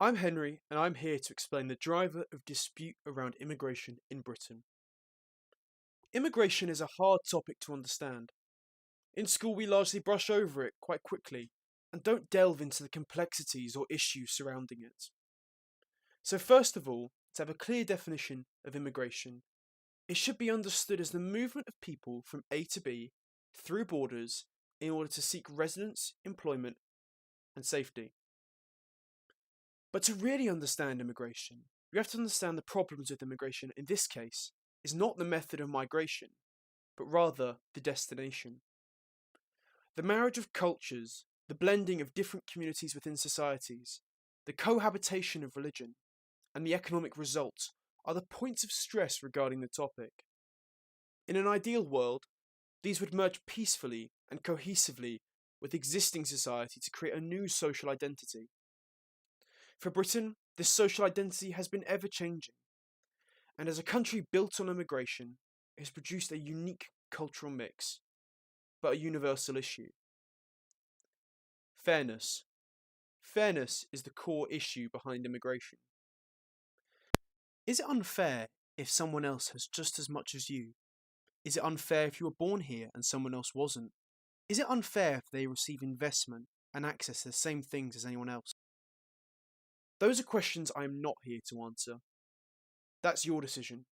I'm Henry, and I'm here to explain the driver of dispute around immigration in Britain. Immigration is a hard topic to understand. In school, we largely brush over it quite quickly and don't delve into the complexities or issues surrounding it. So, first of all, to have a clear definition of immigration, it should be understood as the movement of people from A to B through borders in order to seek residence, employment, and safety. But to really understand immigration, you have to understand the problems with immigration in this case is not the method of migration, but rather the destination. The marriage of cultures, the blending of different communities within societies, the cohabitation of religion, and the economic result are the points of stress regarding the topic. In an ideal world, these would merge peacefully and cohesively with existing society to create a new social identity. For Britain, this social identity has been ever changing, and as a country built on immigration, it has produced a unique cultural mix, but a universal issue. Fairness. Fairness is the core issue behind immigration. Is it unfair if someone else has just as much as you? Is it unfair if you were born here and someone else wasn't? Is it unfair if they receive investment and access to the same things as anyone else? Those are questions I am not here to answer. That's your decision.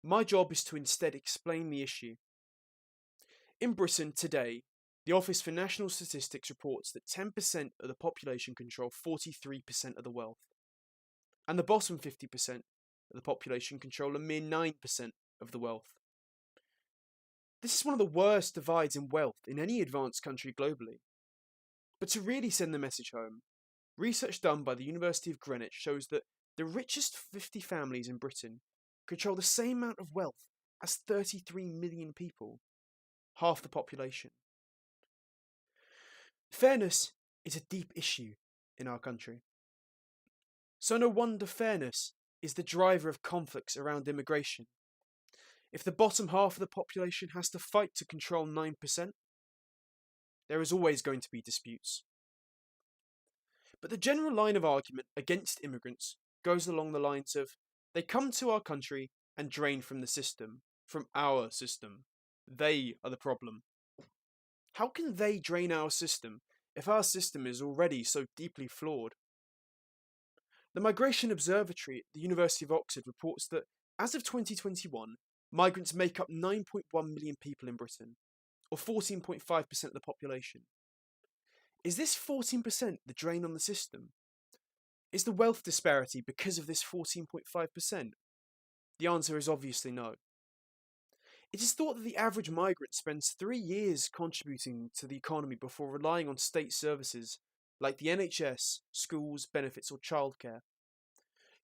My job is to instead explain the issue. In Britain today, the Office for National Statistics reports that 10% of the population control 43% of the wealth, and the bottom 50% of the population control a mere 9% of the wealth. This is one of the worst divides in wealth in any advanced country globally. But to really send the message home, research done by the University of Greenwich shows that the richest 50 families in Britain control the same amount of wealth as 33 million people, half the population. Fairness is a deep issue in our country. So no wonder fairness is the driver of conflicts around immigration. If the bottom half of the population has to fight to control 9%, there is always going to be disputes. But the general line of argument against immigrants goes along the lines of they come to our country and drain from the system, from our system. They are the problem. How can they drain our system if our system is already so deeply flawed? The Migration Observatory at the University of Oxford reports that as of 2021, migrants make up 9.1 million people in Britain, or 14.5% of the population. Is this 14% the drain on the system? Is the wealth disparity because of this 14.5%? The answer is obviously no. It is thought that the average migrant spends 3 years contributing to the economy before relying on state services like the NHS, schools, benefits, or childcare.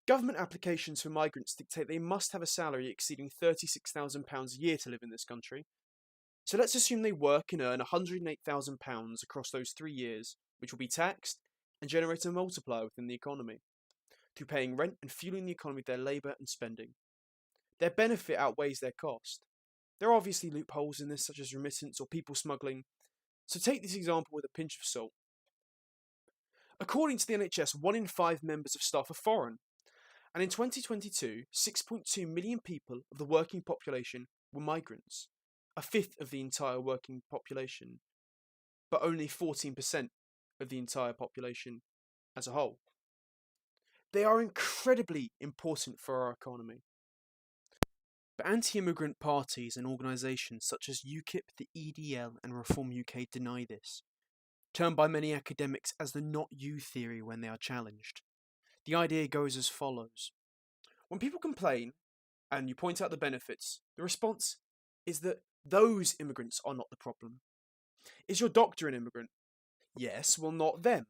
Government applications for migrants dictate they must have a salary exceeding £36,000 a year to live in this country. So let's assume they work and earn £108,000 across those 3 years, which will be taxed and generate a multiplier within the economy, through paying rent and fueling the economy with their labour and spending. Their benefit outweighs their cost. There are obviously loopholes in this, such as remittance or people smuggling, so take this example with a pinch of salt. According to the NHS, 1 in 5 members of staff are foreign, and in 2022, 6.2 million people of the working population were migrants, a fifth of the entire working population, but only 14% of the entire population as a whole. They are incredibly important for our economy. But anti-immigrant parties and organisations such as UKIP, the EDL and Reform UK deny this, termed by many academics as the not you theory when they are challenged. The idea goes as follows. When people complain, and you point out the benefits, the response is that those immigrants are not the problem. Is your doctor an immigrant? Yes, well not them.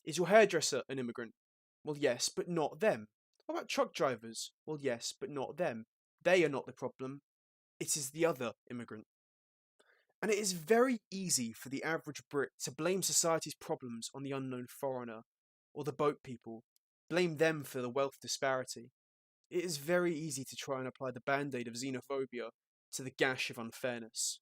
Is your hairdresser an immigrant? Well yes, but not them. What about truck drivers? Well yes, but not them. They are not the problem. It is the other immigrant. And it is very easy for the average Brit to blame society's problems on the unknown foreigner, or the boat people, blame them for the wealth disparity. It is very easy to try and apply the band-aid of xenophobia to the gash of unfairness.